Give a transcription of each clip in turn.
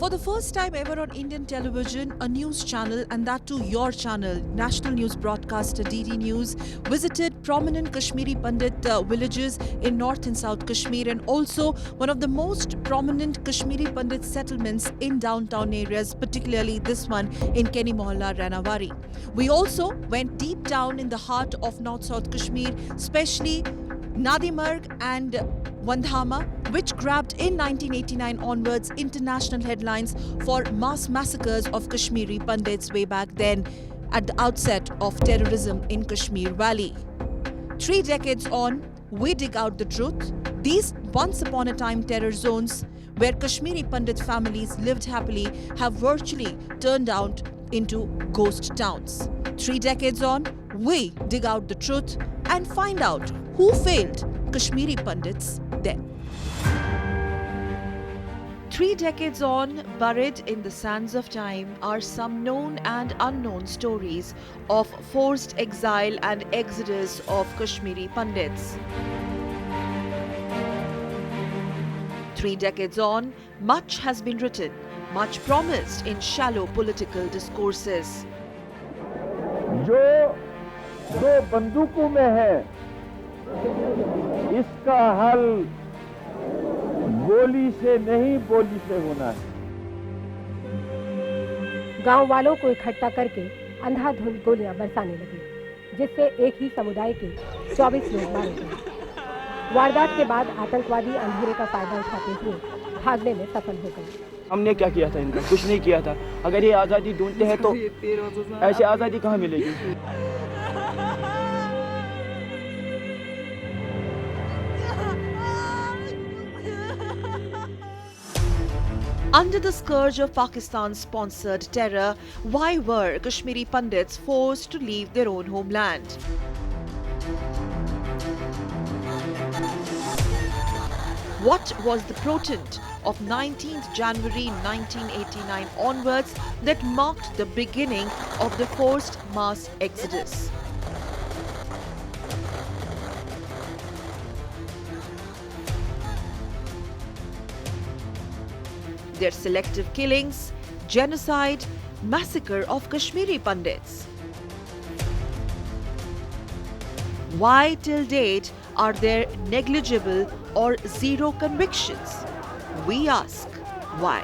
For the first time ever on Indian television, a news channel, and that too your channel, national news broadcaster DD News, visited prominent Kashmiri Pandit villages in North and South Kashmir, and also one of the most prominent Kashmiri Pandit settlements in downtown areas, particularly this one in Keni Mohalla, Ranawari. We also went deep down in the heart of North-South Kashmir, especially Nadimarg and Wandhama, which grabbed in 1989 onwards international headlines for mass massacres of Kashmiri Pandits way back then at the outset of terrorism in Kashmir Valley. 3 decades on, we dig out the truth. These once upon a time terror zones where Kashmiri Pandit families lived happily have virtually turned out into ghost towns. 3 decades on, we dig out the truth and find out who failed Kashmiri Pandits then. 3 decades on, buried in the sands of time, are some known and unknown stories of forced exile and exodus of Kashmiri Pandits. 3 decades on, much has been written, much promised in shallow political discourses. जो दो बंदूकों में है, इसका हल गोली से नहीं, बोली से होना है। गांव वालों को इकट्ठा करके अंधाधुंध गोलियां बरसाने लगी, जिससे एक ही समुदाय के 24 लोग मारे गए। वारदात के बाद आतंकवादी अंधेरे का फायदा उठाते हुए भागने में सफल हो गए। हमने क्या किया था इनका? कुछ नहीं किया था। अगर ये आज़ादी ढूंढते हैं तो ऐसी आज़ादी कहाँ मिलेगी? Under the scourge of Pakistan-sponsored terror, why were Kashmiri Pandits forced to leave their own homeland? What was the portent of 19th January 1989 onwards that marked the beginning of the forced mass exodus? Their selective killings, genocide, massacre of Kashmiri Pandits. Why till date are there negligible or zero convictions? We ask, why?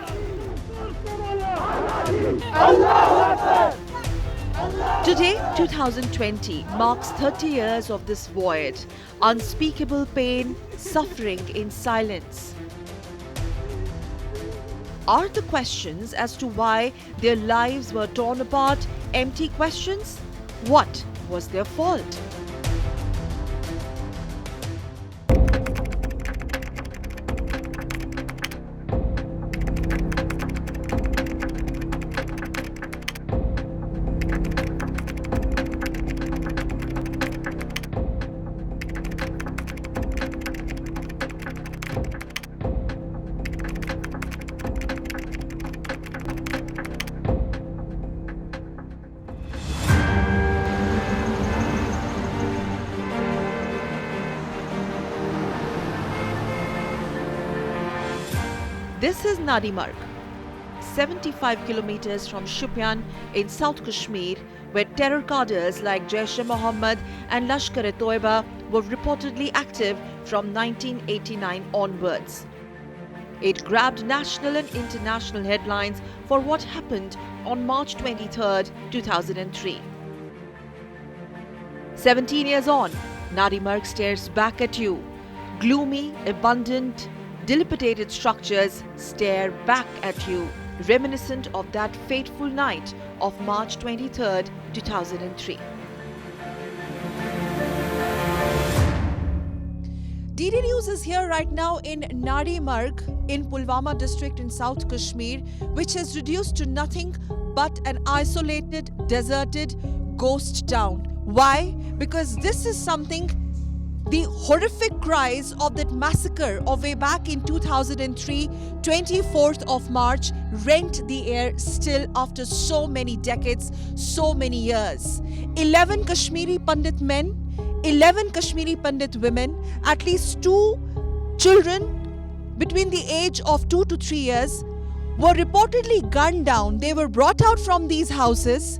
Today, 2020, marks 30 years of this void, unspeakable pain, suffering in silence. Are the questions as to why their lives were torn apart empty questions? What was their fault? This is Nadimarg, 75 kilometers from Shopian in South Kashmir, where terror cadres like Jaish-e-Mohammed and Lashkar-e-Toiba were reportedly active from 1989 onwards. It grabbed national and international headlines for what happened on March 23, 2003. 17 years on, Nadimarg stares back at you. Gloomy, abundant, dilapidated structures stare back at you, reminiscent of that fateful night of March 23, 2003. DD News is here right now in Nadimarg in Pulwama district in South Kashmir, which has reduced to nothing but an isolated, deserted ghost town. Why? Because this is something, the horrific cries of that massacre of way back in 2003, 24th of March, rent the air still after so many decades, so many years. 11 Kashmiri Pandit men, 11 Kashmiri Pandit women, at least 2 children between the age of 2 to 3 years were reportedly gunned down. They were brought out from these houses.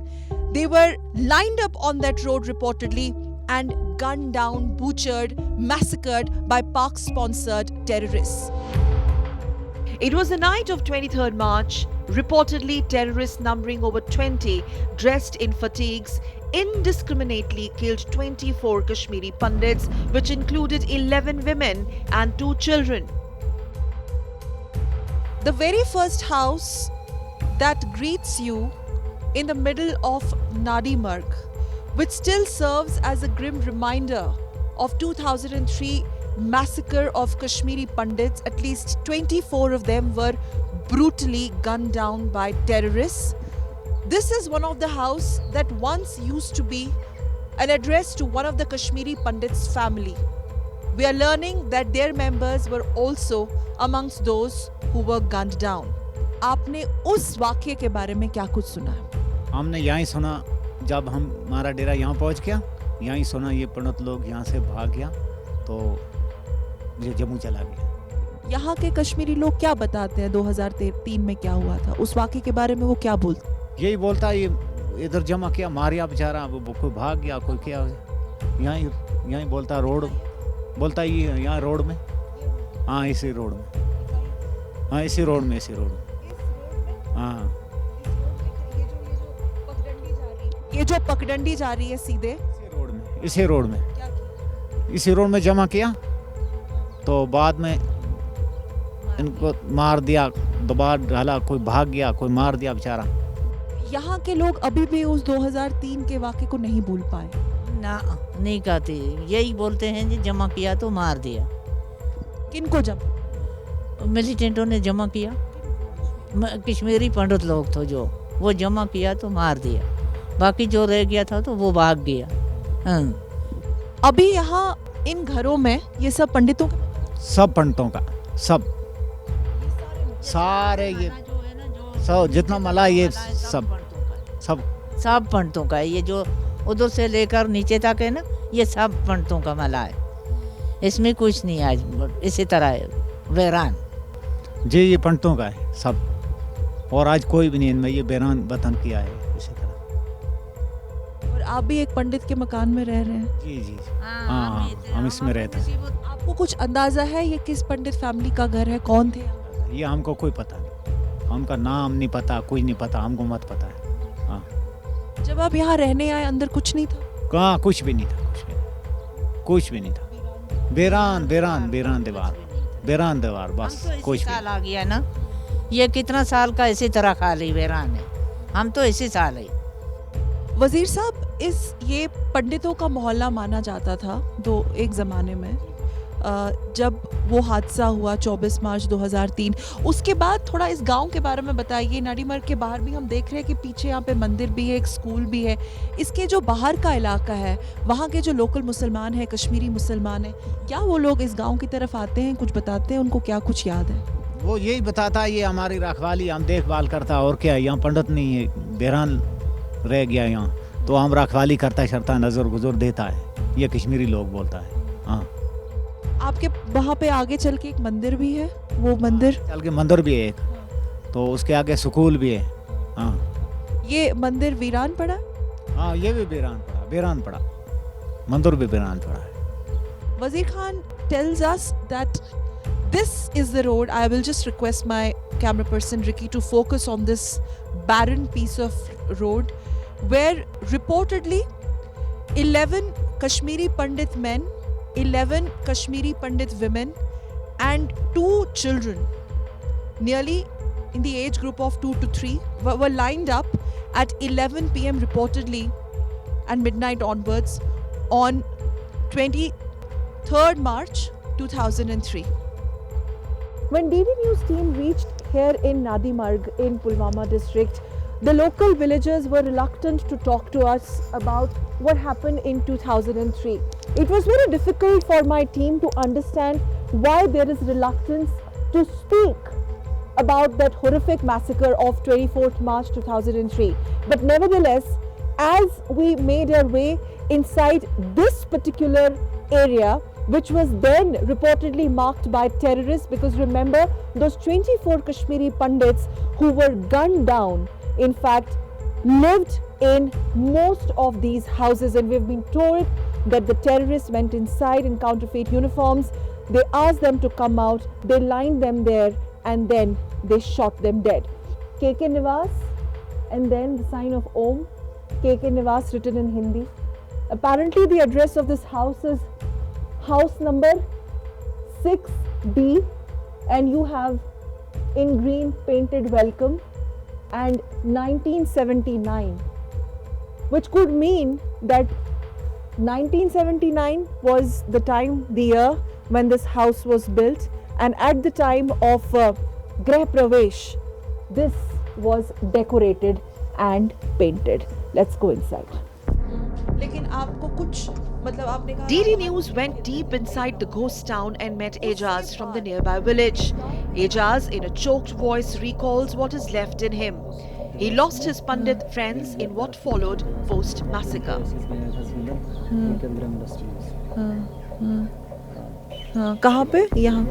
They were lined up on that road reportedly and gunned down, butchered, massacred by Pak-sponsored terrorists. It was the night of 23rd March. Reportedly, terrorists numbering over 20, dressed in fatigues, indiscriminately killed 24 Kashmiri Pandits, which included 11 women and 2 children. The very first house that greets you in the middle of Nadi Marg, which still serves as a grim reminder of 2003 massacre of Kashmiri Pandits. At least 24 of them were brutally gunned down by terrorists. This is one of the house that once used to be an address to one of the Kashmiri Pandits' family. We are learning that their members were also amongst those who were gunned down. आपने उस वाक़ये के बारे में क्या कुछ सुना है? हमने यहीं सुना, जब हमारा डेरा यहाँ पहुँच गया, यहीं सुना ये पंडित लोग यहाँ से भाग गया तो ये जम्मू चला गया। यहाँ के कश्मीरी लोग क्या बताते हैं 2003 में क्या हुआ था? उस वाक़ये के बारे में वो क्या बोलते? यही बोलता ये इधर जमा किया, मारिया बेचारा, वो कोई भाग गया, कोई क्या, यहीं बोलता रोड, बोलता ये यहाँ रोड में, हाँ इसी रोड में, हाँ इसी रोड में, हाँ ये जो पगडंडी जा रही है सीधे इसी रोड में जमा किया तो बाद में इनको मार दिया, दबा डाला, कोई भाग गया, कोई मार दिया बेचारा। यहाँ के लोग अभी भी उस 2003 के वाक़ये को नहीं भूल पाए ना, नहीं कहते, यही बोलते हैं जी जमा किया तो मार दिया। किनको जमा? मिलिटेंटों ने जमा किया, कश्मीरी पंडित लोग थे जो, वो जमा किया तो मार दिया, बाकी जो रह गया था तो वो भाग गया। अभी यहाँ इन घरों में ये सब पंडितों का सब सारे ये सब जितना मला ये सब पंडितों का है। ये जो उधर से लेकर नीचे तक है ना, ये सब पंडितों का मला है, इसमें कुछ नहीं है। आज इसी तरह है वीरान जी, ये पंडितों का है सब, और आज कोई भी नहीं इनमें, ये वीरान वतन किया है इसी तरह। और आप भी एक पंडित के मकान में रह रहे हैं? जी हाँ, हम इसमें रहते हैं। आपको कुछ अंदाजा है ये किस पंडित फैमिली का घर है, कौन थे? ये हमको कोई पता नहीं, हमका नाम नहीं पता, कुछ नहीं पता, हमको मत पता है। हाँ, जब आप यहाँ रहने आए अंदर कुछ नहीं था? कहाँ, कुछ भी नहीं था, कुछ भी नहीं था। वीरान दीवार बस। तो कुछ साल आ गया ना, ये कितना साल का इसी तरह खाली वीरान है, हम तो इसी साल है। वजीर साहब, ये पंडितों का मोहल्ला माना जाता था एक ज़माने में, जब वो हादसा हुआ 24 मार्च 2003, उसके बाद थोड़ा इस गांव के बारे में बताइए। नाडीमर्ग के बाहर भी हम देख रहे हैं कि पीछे यहाँ पे मंदिर भी है, एक स्कूल भी है। इसके जो बाहर का इलाका है, वहाँ के जो लोकल मुसलमान हैं, कश्मीरी मुसलमान हैं, क्या वो लोग इस गांव की तरफ आते हैं, कुछ बताते हैं, उनको क्या कुछ याद है? वो यही बताता है, ये हमारी रखवाली, हम देखभाल करता, और क्या, यहाँ पंडित नहीं है, बहरान रह गया यहाँ, तो हम रखवाली करता शरता, नजर गुजर देता है, ये कश्मीरी लोग बोलता है। हाँ, आपके वहाँ पे आगे चल के एक मंदिर भी है, वो मंदिर चल के मंदिर भी है एक, तो उसके आगे स्कूल भी है। हाँ, ये मंदिर वीरान पड़ा? हाँ, ये भी वीरान पड़ा, मंदिर भी वीरान पड़ा है। Wazir Khan tells us that this is the road. I will just request my camera person Ricky to focus on this barren piece of road where reportedly 11 Kashmiri Pandit men, 11 Kashmiri Pandit women and 2 children, nearly in the age group of 2 to 3, were lined up at 11 p.m. reportedly and midnight onwards on 23rd March 2003. When DD News team reached here in Nadi Marg in Pulwama district, the local villagers were reluctant to talk to us about what happened in 2003. It was very difficult for my team to understand why there is reluctance to speak about that horrific massacre of 24th March 2003. But nevertheless, as we made our way inside this particular area, which was then reportedly marked by terrorists, because remember, those 24 Kashmiri Pandits who were gunned down, in fact, lived in most of these houses, and we've been told that the terrorists went inside in counterfeit uniforms. They asked them to come out, they lined them there, and then they shot them dead. KK Nivas, and then the sign of Om, KK Nivas written in Hindi. Apparently the address of this house is house number 6B, and you have in green painted welcome and 1979, which could mean that 1979 was the time, the year when this house was built, and at the time of Greh Pravesh, this was decorated and painted. Let's go inside. लेकिन आपको कुछ मतलब आपने कहा DD News went deep inside the ghost town and met Ejaz from the nearby village. Ejaz, in a choked voice, recalls what is left in him. He lost his Pandit friends in what followed post-massacre. कहाँ पे? यहाँ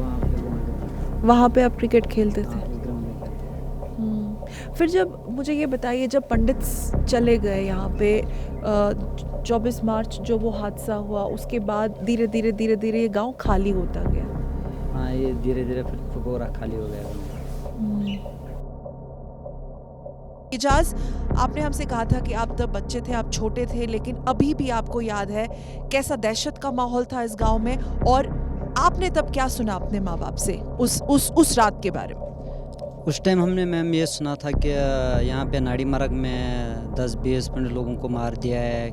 वहाँ पे आप cricket खेलते थे? फिर जब मुझे ये बताइए, जब पंडित्स चले गए यहाँ पे 24 मार्च जो वो हादसा हुआ, उसके बाद धीरे धीरे ये गांव खाली होता गया। हाँ, ये धीरे धीरे फिर पूरा खाली हो गया। इजाज, आपने हमसे कहा था कि आप तब बच्चे थे, आप छोटे थे, लेकिन अभी भी आपको याद है कैसा दहशत का माहौल था इस गांव में, और आपने तब क्या सुना अपने माँ बाप से उस रात के बारे में? उस टाइम हमने मैम ये सुना था कि यहाँ पे नाड़ी मार्ग में 10-20 पंडित लोगों को मार दिया है,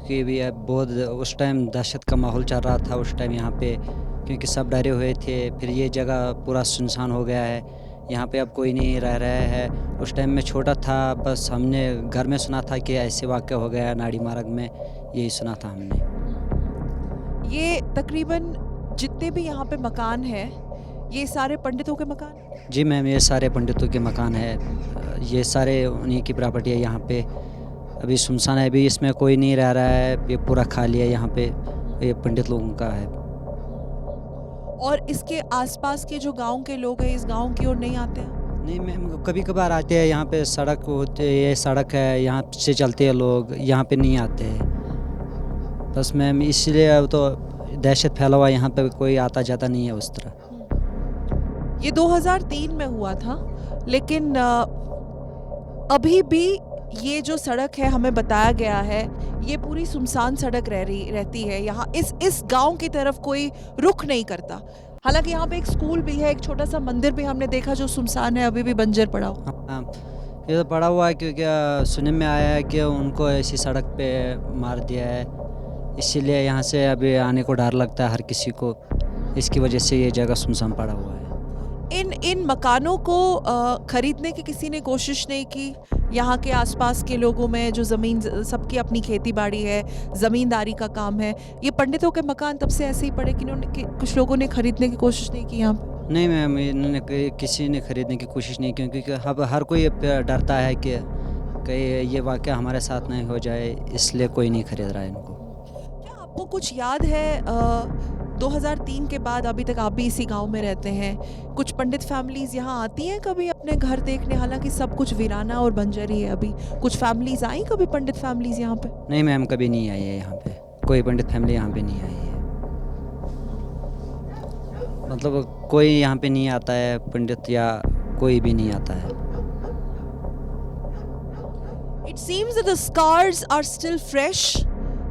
कि भी बहुत उस टाइम दहशत का माहौल चल रहा था उस टाइम यहाँ पे, क्योंकि सब डरे हुए थे। फिर ये जगह पूरा सुनसान हो गया है, यहाँ पे अब कोई नहीं रह रहा है। उस टाइम में छोटा था, बस हमने घर में सुना था कि ऐसे वाक़या हो गया नाड़ी मार्ग में, यही सुना था हमने। ये तकरीबन जितने भी यहाँ पे मकान हैं, ये सारे पंडितों के मकान? जी मैम, ये सारे पंडितों के मकान है, ये सारे उन्हीं की प्रॉपर्टी है। यहाँ पे अभी सुनसान है, अभी इसमें कोई नहीं रह रहा है, ये पूरा खाली है, यहाँ पे ये पंडित लोगों का है। और इसके आसपास के जो गांव के लोग हैं, इस गांव की ओर नहीं आते हैं? नहीं मैम, कभी कभार आते हैं, यहाँ पे सड़क होते, ये सड़क है, यहाँ से चलते हैं लोग, यहाँ पे नहीं आते हैं। बस मैम इसलिए अब तो दहशत फैला हुआ, यहाँ पे कोई आता जाता नहीं है उस तरह। ये 2003 में हुआ था, लेकिन अभी भी ये जो सड़क है, हमें बताया गया है, ये पूरी सुनसान सड़क रहती है। यहाँ इस गांव की तरफ कोई रुख नहीं करता। हालांकि यहाँ पे एक स्कूल भी है, एक छोटा सा मंदिर भी हमने देखा जो सुनसान है, अभी भी बंजर पड़ा हुआ। ये तो पड़ा हुआ है, क्योंकि सुनने में आया है कि उनको ऐसी सड़क पे मार दिया है, इसीलिए यहाँ से अभी आने को डर लगता है हर किसी को, इसकी वजह से ये जगह सुनसान पड़ा हुआ है। इन मकानों को खरीदने की किसी ने कोशिश नहीं की? यहाँ के आसपास के लोगों में जो ज़मीन, सबकी अपनी खेती बाड़ी है, ज़मींदारी का काम है, ये पंडितों के मकान तब से ऐसे ही पड़े कि कुछ लोगों ने खरीदने की कोशिश नहीं की यहाँ पे? नहीं मैम, इन्होंने किसी ने खरीदने की कोशिश नहीं की, क्योंकि अब हर कोई डरता है कि कहीं ये वाक़या हमारे साथ नहीं हो जाए, इसलिए कोई नहीं खरीद रहा है इनको। क्या आपको कुछ याद है 2003 के बाद अभी तक आप भी इसी गांव में रहते हैं, कुछ पंडित फैमिलीज यहाँ आती हैं कभी अपने घर देखने? हालांकि सब कुछ वीराना और बंजर ही है अभी। कुछ फैमिलीज आई कभी, पंडित फैमिलीज यहाँ पे? नहीं मैम, कभी नहीं आई है यहाँ पे, कोई पंडित फैमिली यहाँ पे नहीं आई है। मतलब कोई यहाँ पे नहीं आता है पंडित, या कोई भी नहीं आता है। It seems that the scars are still fresh,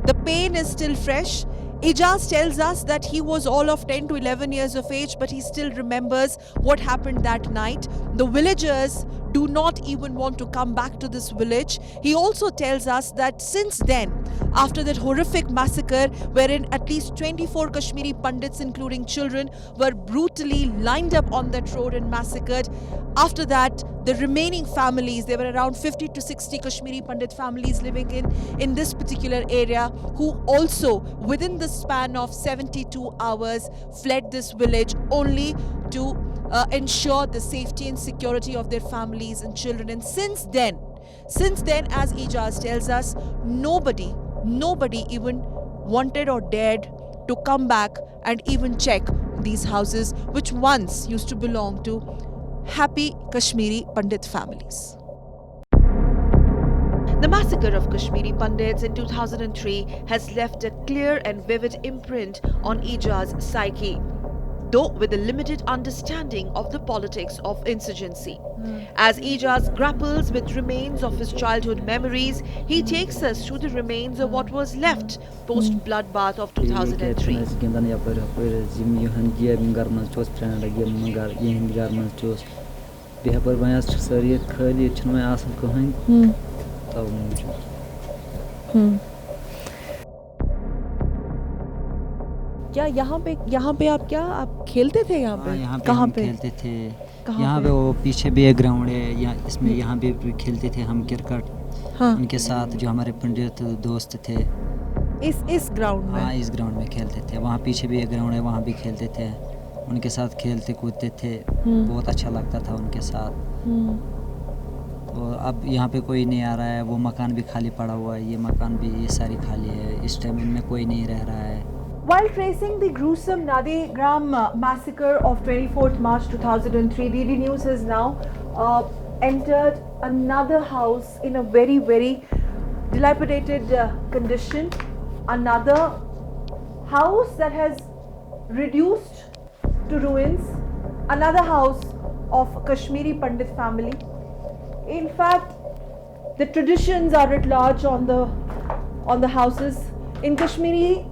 the pain is still fresh. Ijaz tells us that he was all of 10 to 11 years of age, but he still remembers what happened that night. The villagers do not even want to come back to this village. He also tells us that since then, after that horrific massacre wherein at least 24 Kashmiri Pandits, including children, were brutally lined up on that road and massacred, after that, the remaining families, there were around 50 to 60 Kashmiri Pandit families living in this particular area, who also within the span of 72 hours fled this village only to ensure the safety and security of their families and children. And since then, as Ijaz tells us, nobody even wanted or dared to come back and even check these houses which once used to belong to happy Kashmiri Pandit families. The massacre of Kashmiri Pandits in 2003 has left a clear and vivid imprint on Ijaz's psyche, though with a limited understanding of the politics of insurgency. As Ijaz grapples with remains of his childhood memories, he takes us through the remains of what was left post-bloodbath of 2003. क्या यहाँ पे आप खेलते थे यहाँ पे? हाँ, यहाँ पे कहाँ हम पे? खेलते थे। कहाँ यहाँ पे? पे वो पीछे भी एक ग्राउंड है, यहाँ पे भी खेलते थे हम क्रिकेट। हाँ। उनके साथ जो हमारे पंडित दोस्त थे। इस ग्राउंड में? हाँ, इस ग्राउंड में खेलते थे। वहाँ पीछे भी एक ग्राउंड है, वहाँ भी खेलते थे। उनके साथ खेलते कूदते थे, बहुत अच्छा लगता था उनके साथ। तो अब यहाँ पे कोई नहीं आ रहा है, वो मकान भी खाली पड़ा हुआ है, ये मकान भी ये सारी खाली है। इस टाइम इनमें कोई नहीं रह रहा है। While tracing the gruesome Nadigram massacre of 24th March 2003, DD News has now entered another house in a very, very dilapidated condition. Another house that has reduced to ruins. Another house of Kashmiri Pandit family. In fact, the traditions are at large on the houses. In Kashmiri,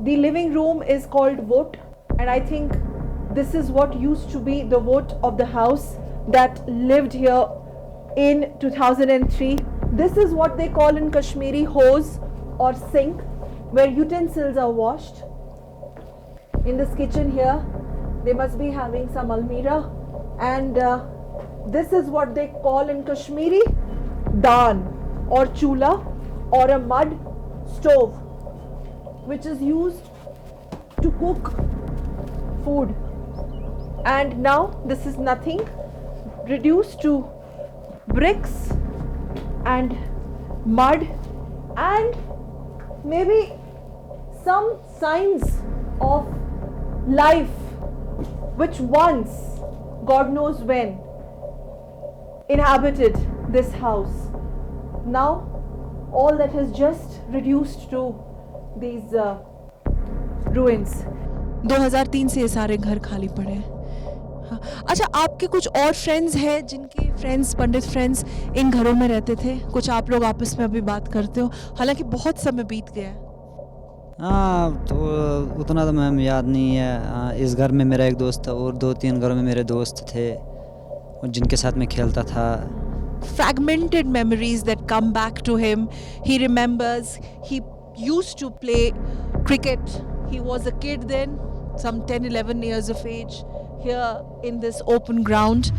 the living room is called vote, and I think this is what used to be the vote of the house that lived here in 2003. This is what they call in Kashmiri hose or sink, where utensils are washed. In this kitchen here, they must be having some almirah, and this is what they call in Kashmiri daan or chula or a mud stove, which is used to cook food. And now this is nothing, reduced to bricks and mud and maybe some signs of life which once, God knows when, inhabited this house. Now all that has just reduced to these ruins. 2003 से ये सारे घर खाली पड़े हैं। हाँ। अच्छा, आपके कुछ और फ्रेंड्स हैं जिनके फ्रेंड्स, पंडित फ्रेंड्स इन घरों में रहते थे? कुछ आप लोग आपस में अभी बात करते हो, हालांकि बहुत समय बीत गया है। हाँ, तो उतना तो मैम याद नहीं है। इस घर में मेरा एक दोस्त था और 2-3 घरों में मेरे दोस्त थे जिनके साथ मैं खेलता था। Fragmented memories that come back to him. He remembers he used to play cricket. He was a kid then, some 10-11 years of age, here in this open ground.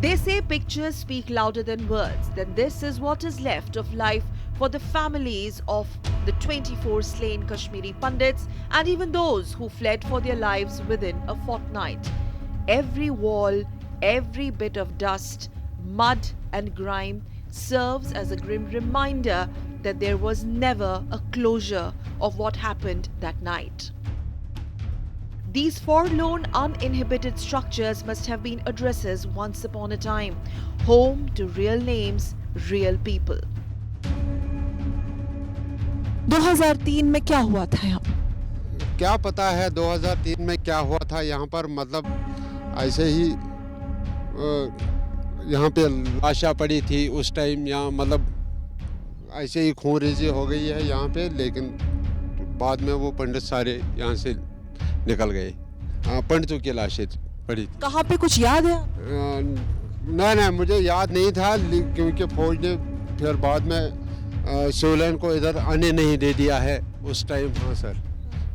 They say pictures speak louder than words. Then this is what is left of life for the families of the 24 slain Kashmiri Pandits and even those who fled for their lives within a fortnight. Every wall, every bit of dust, mud and grime serves as a grim reminder that there was never a closure of what happened that night. These forlorn, uninhibited structures must have been addresses once upon a time, home to real names, real people. 2003 में क्या हुआ था यहाँ? क्या पता है 2003 में क्या हुआ था यहाँ पर, मतलब ऐसे ही यहाँ पे लाशा पड़ी थी उस टाइम, यहाँ मतलब ऐसे ही खून रेजी हो गई है यहाँ पे, लेकिन बाद में वो पंडित सारे यहाँ से निकल गए। पंडितों की लाशें पड़ी थी। कहाँ पे कुछ याद है? नहीं, मुझे याद नहीं था, क्योंकि फौज ने फिर बाद में सिविलियन को इधर आने नहीं दे दिया है उस टाइम। हाँ सर,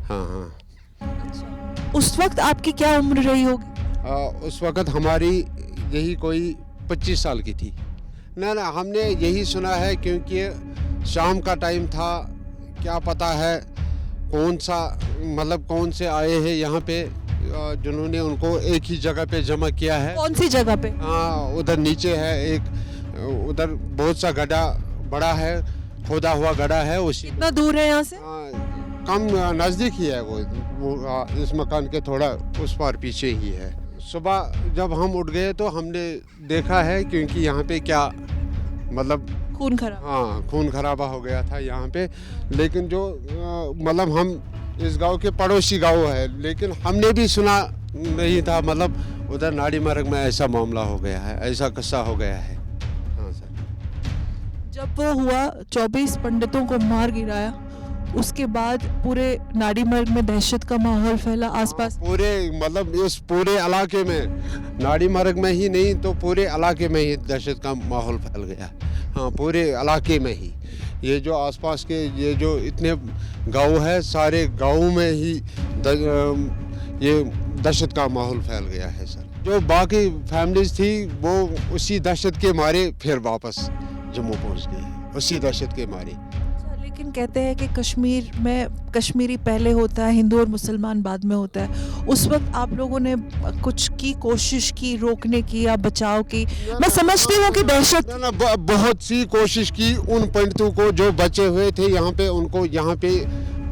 हाँ। उस वक्त आपकी क्या उम्र रही होगी? उस वक्त हमारी यही कोई 25 साल की थी। ना हमने यही सुना है, क्योंकि शाम का टाइम था, क्या पता है कौन सा, मतलब कौन से आए हैं यहाँ पे जिन्होंने उनको एक ही जगह पे जमा किया है। कौन सी जगह पे? उधर नीचे है एक, उधर बहुत सा गड्ढा बड़ा है, खोदा हुआ गड्ढा है उसी कितना दूर है यहाँ से? कम नज़दीक ही है वो इस मकान के थोड़ा उस पार पीछे ही है। सुबह जब हम उठ गए तो हमने देखा है, क्योंकि यहाँ पे क्या मतलब खून खराबा हो गया था यहाँ पे। लेकिन जो मतलब हम इस गांव के पड़ोसी गांव है, लेकिन हमने भी सुना नहीं था मतलब उधर नाड़ी मरग में ऐसा मामला हो गया है, ऐसा किस्सा हो गया है। हाँ सर। जब वो हुआ 24 पंडितों को मार गिराया, उसके बाद पूरे नाड़ी मर्ग में दहशत का माहौल फैला आसपास। पूरे मतलब इस पूरे इलाके में, नाड़ी मर्ग में ही नहीं तो पूरे इलाके में ही दहशत का माहौल फैल गया। हाँ, पूरे इलाके में ही। ये जो आसपास के ये जो इतने गांव है, सारे गांव में ही ये दहशत का माहौल फैल गया है सर। जो बाकी फैमिलीज थी वो उसी दहशत के मारे फिर वापस जम्मू पहुंच गई, उसी दहशत के मारे। लेकिन कहते हैं कि कश्मीर में कश्मीरी पहले होता है, हिंदू और मुसलमान बाद में होता है। उस वक्त आप लोगों ने कुछ की कोशिश की रोकने की या बचाव की? मैं समझती हूँ कि दहशत बहुत सी कोशिश की उन पंडितों को जो बचे हुए थे यहाँ पे, उनको यहाँ पे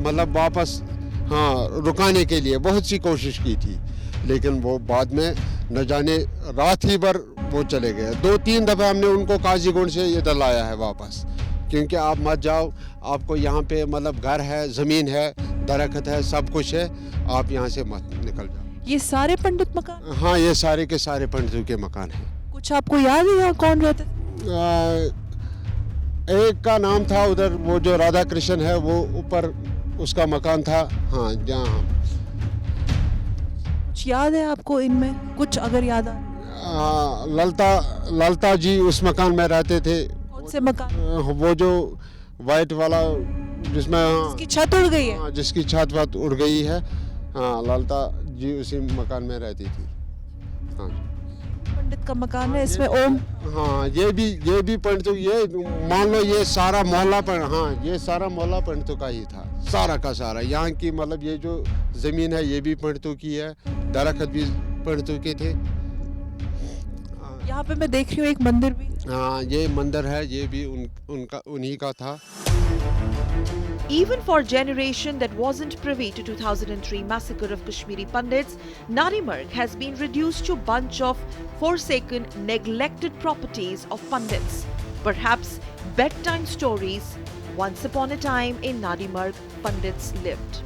मतलब वापस रुकाने के लिए बहुत सी कोशिश की थी, लेकिन वो बाद में न जाने रात ही भर वो चले गए। 2-3 दफ़ा हमने उनको काजीगुंड से इधर लाया है वापस, क्योंकि आप मत जाओ, आपको यहाँ पे मतलब घर है, ज़मीन है, दरख्त है, सब कुछ है, आप यहाँ से मत निकल जाओ। ये सारे पंडित मकान? हाँ, ये सारे के सारे पंडितों के मकान हैं। कुछ आपको याद है यहाँ कौन रहते? एक का नाम था उधर, वो जो राधा कृष्ण है वो ऊपर उसका मकान था। हाँ, जहाँ कुछ याद है आपको इनमें? कुछ अगर याद आ? ललता जी उस मकान में रहते थे। कौन से मकान? वो जो वाइट वाला जिसमें जिसकी छत उड़ गई है? जिसकी छत उड़ गई है। हाँ, ललता जी उसी मकान में रहती थी। हाँ, पंडित का मकान है इसमें। ओम? हाँ, ये भी पंडितों, ये मान लो ये सारा मोहल्ला पर, हाँ ये सारा मोहल्ला पंडितों का ही था, सारा का सारा। यहाँ की मतलब ये जो जमीन है ये भी पंडितों की है, दरख्त भी पंडितों के थे। यहाँ पे मैं देख रही हूँ एक मंदिर भी। हाँ, ये मंदिर है, ये भी उन्हीं का था। Even for a generation that wasn't privy to 2003 massacre of Kashmiri Pandits, Narimarg has been reduced to a bunch of forsaken, neglected properties of Pandits. Perhaps bedtime stories. Once upon a time in Narimarg, Pandits lived.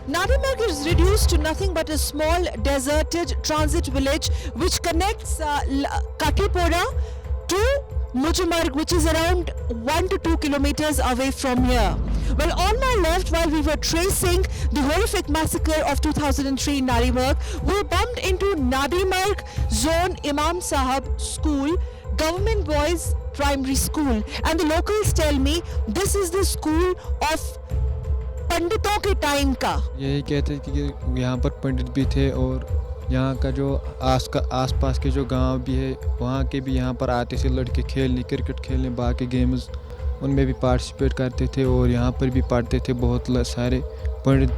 Narimarg is reduced to nothing but a small deserted transit village which connects Katipora to Mujmarg, which is around 1 to 2 kilometers away from here. Well, on my left, while we were tracing the horrific massacre of 2003 in Narimarg, we bumped into Nadimarg Zone Imam Sahab School, Government Boys Primary School, and the locals tell me this is the school of पंडितों के time का। यही कहते थे कि यहाँ पर पंडित भी थे और यहाँ का जो आसपास के जो गांव भी है वहाँ के भी यहाँ पर आते थे लड़के खेलने, क्रिकेट खेलने, बाकी गेम्स उनमें भी पार्टिसिपेट करते थे और यहाँ पर भी पढ़ते थे बहुत सारे पंडित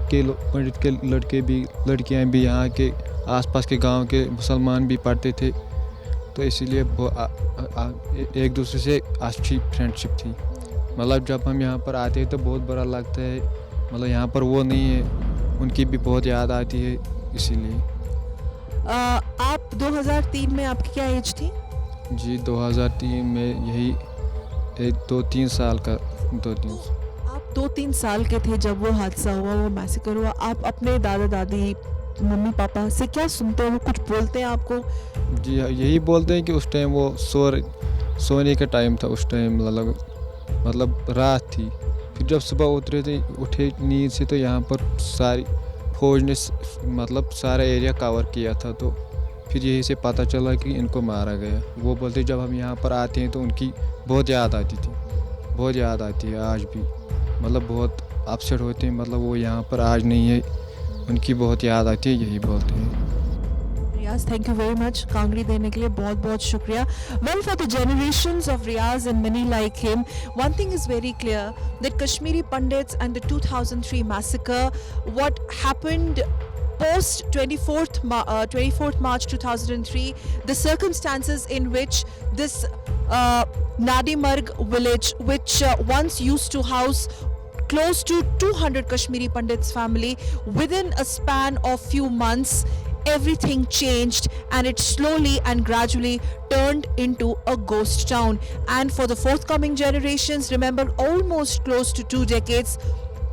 के लड़के भी लड़कियाँ भी यहाँ के आसपास के गांव के मुसलमान भी पढ़ते थे, तो इसीलिए एक दूसरे से अच्छी फ्रेंडशिप थी। मतलब जब हम यहाँ पर आते हैं तो बहुत बुरा लगता है, मतलब यहाँ पर वो नहीं है, उनकी भी बहुत याद आती है इसीलिए। आप 2003 में आपकी क्या एज थी? जी 2003 में यही 2-3 साल का 2-3। आप 2-3 साल के थे जब वो हादसा हुआ, वो मैसेकर हुआ। आप अपने दादा दादी मम्मी पापा से क्या सुनते हो? कुछ बोलते हैं आपको? जी यही बोलते हैं कि उस टाइम वो सोने का टाइम था, उस टाइम मतलब रात थी। फिर जब सुबह उठे नींद से तो यहाँ पर सारी फौज ने मतलब सारा एरिया कवर किया था, तो फिर यही से पता चला कि इनको मारा गया। वो बोलते जब हम यहाँ पर आते हैं तो उनकी बहुत याद आती थी, बहुत याद आती है आज भी, मतलब बहुत अपसेट होते हैं, मतलब वो यहाँ पर आज नहीं है, उनकी बहुत याद आती है, यही बोलते हैं। Riaz, thank you very much kangri देने के लिए, बहुत बहुत शुक्रिया। Well, for the generations of Riaz and many like him, one thing is very clear, that Kashmiri Pandits and the 2003 massacre, what happened post 24th March 2003, the circumstances in which this Nadimarg village, which once used to house close to 200 Kashmiri Pandits family, within a span of few months, everything changed and it slowly and gradually turned into a ghost town. And for the forthcoming generations, remember, almost close to 2 decades,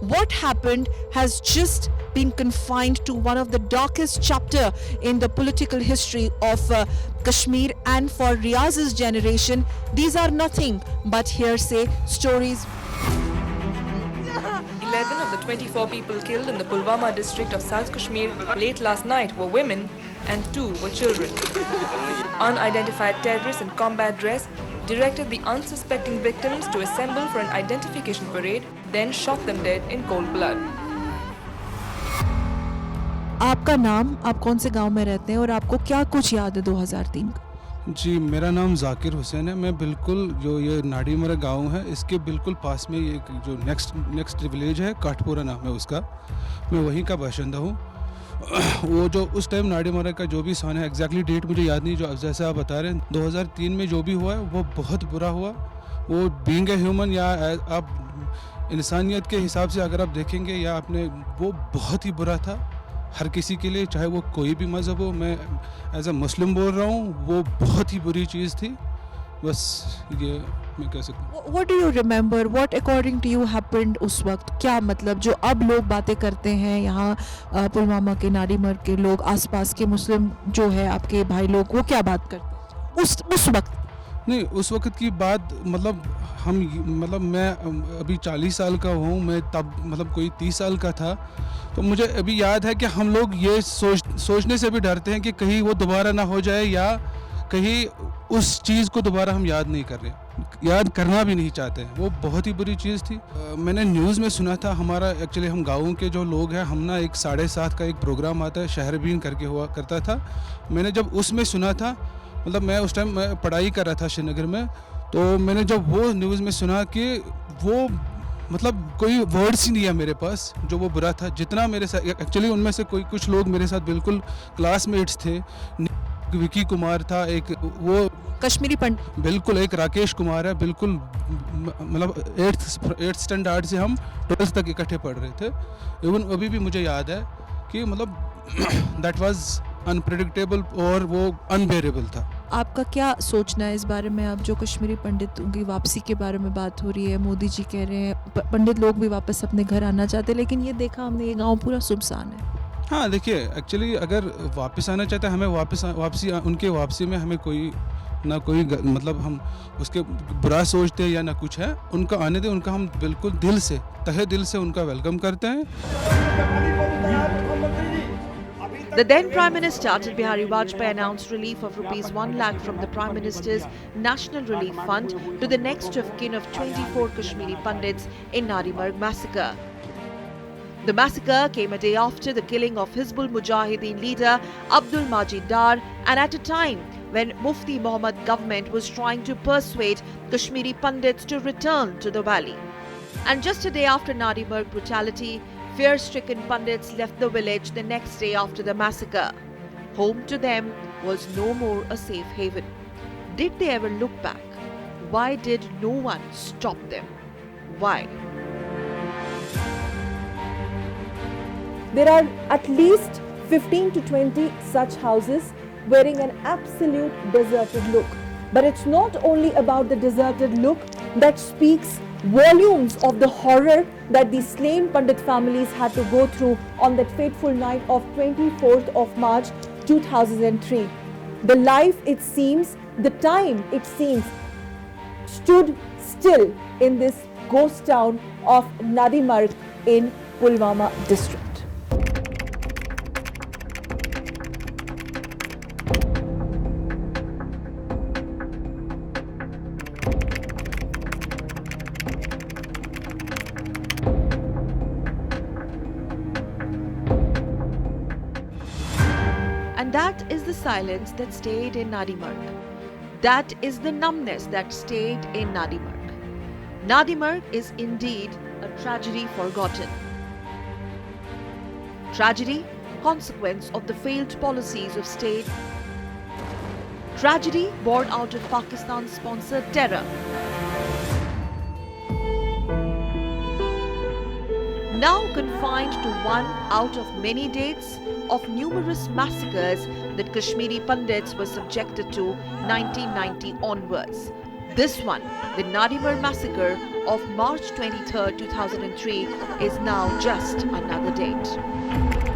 what happened has just been confined to one of the darkest chapter in the political history of Kashmir. And for Riaz's generation, these are nothing but hearsay stories. 11 of the 24 people killed in the Pulwama district of South Kashmir late last night were women and 2 were children. Unidentified terrorists in combat dress directed the unsuspecting victims to assemble for an identification parade, then shot them dead in cold blood. आपका नाम, आप कौन से गांव में रहते हैं और आपको क्या कुछ याद है 2003 का? जी, मेरा नाम जाकिर हुसैन है। मैं बिल्कुल जो ये नाड़ीमरा गांव है इसके बिल्कुल पास में ये जो नेक्स्ट विलेज है, काठपुरा नाम है उसका, मैं वहीं का बाशिंदा हूँ। वो जो उस टाइम नाड़ीमरा का जो भी सन है, एग्जैक्टली डेट मुझे याद नहीं, जो जैसे आप बता रहे हैं 2003 में जो भी हुआ है वो बहुत बुरा हुआ। वो बीइंग ए ह्यूमन या आप इंसानियत के हिसाब से अगर आप देखेंगे या आपने, वो बहुत ही बुरा था हर किसी के लिए, चाहे वो कोई भी मज़हब हो। मैं एज अ मुस्लिम बोल रहा हूँ, वो बहुत ही बुरी चीज़ थी। बस ये मैं कह सकता हूँ। What do you remember? What according to you happened उस वक्त? क्या मतलब जो अब लोग बातें करते हैं यहाँ पुलवामा के, नाड़ीमर्ग के लोग, आसपास के मुस्लिम जो है आपके भाई लोग, वो क्या बात करते हैं उस वक्त? नहीं, उस वक्त की बात मतलब मैं अभी 40 साल का हूँ, मैं तब मतलब कोई 30 साल का था। तो मुझे अभी याद है कि हम लोग ये सोचने से भी डरते हैं कि कहीं वो दोबारा ना हो जाए या कहीं उस चीज़ को दोबारा हम याद नहीं कर रहे, याद करना भी नहीं चाहते हैं। वो बहुत ही बुरी चीज़ थी। मैंने न्यूज़ में सुना था, हमारा एक्चुअली हम गाँव के जो लोग हैं, हम ना एक 7:30 का एक प्रोग्राम आता है शहरबीन करके हुआ करता था। मैंने जब उसमें सुना था, मतलब मैं उस टाइम मैं पढ़ाई कर रहा था श्रीनगर में, तो मैंने जब वो न्यूज़ में सुना कि वो मतलब कोई वर्ड्स ही नहीं है मेरे पास, जो वो बुरा था। जितना मेरे साथ एक्चुअली उनमें से कुछ लोग मेरे साथ बिल्कुल क्लासमेट्स थे। विकी कुमार था, एक वो कश्मीरी पंडित, बिल्कुल एक राकेश कुमार है, बिल्कुल मतलब 8th स्टैंडर्ड से हम 12th तक इकट्ठे पढ़ रहे थे। इवन अभी भी मुझे याद है कि मतलब दैट वाज अनप्रेडिक्टेबल और वो अनबेरेबल था। आपका क्या सोचना है इस बारे में? आप जो कश्मीरी पंडितों की वापसी के बारे में बात हो रही है, मोदी जी कह रहे हैं पंडित लोग भी वापस अपने घर आना चाहते हैं, लेकिन ये देखा हमने ये गांव पूरा सुनसान है। हाँ, देखिए एक्चुअली अगर वापस आना चाहते हैं, हमें उनके वापसी में हमें कोई ना कोई मतलब हम उसके बुरा सोचते हैं या ना कुछ है। उनका आने दें, उनका हम बिल्कुल दिल से, तहे दिल से उनका वेलकम करते हैं। The then Prime Minister Atal Bihari Vajpayee announced relief of rupees 1 lakh from the Prime Minister's National Relief Fund to the next of kin of 24 Kashmiri Pandits in Nadimarg massacre. The massacre came a day after the killing of Hizbul Mujahideen leader Abdul Majid Dar, and at a time when Mufti Muhammad government was trying to persuade Kashmiri Pandits to return to the valley. And just a day after Nadimarg brutality, fear-stricken Pandits left the village the next day after the massacre. Home to them was no more a safe haven. Did they ever look back? Why did no one stop them? Why? There are at least 15 to 20 such houses wearing an absolute deserted look. But it's not only about the deserted look that speaks volumes of the horror that the slain Pandit families had to go through on that fateful night of 24th of March 2003. The life, it seems, the time, it seems, stood still in this ghost town of Nadimarg in Pulwama district. And that is the silence that stayed in Nadimarg. That is the numbness that stayed in Nadimarg. Nadimarg is indeed a tragedy forgotten. Tragedy consequence of the failed policies of state. Tragedy born out of Pakistan-sponsored terror. Now confined to one out of many dates of numerous massacres that Kashmiri Pandits were subjected to 1990 onwards. This one, the Nadimar massacre of March 23, 2003, is now just another date.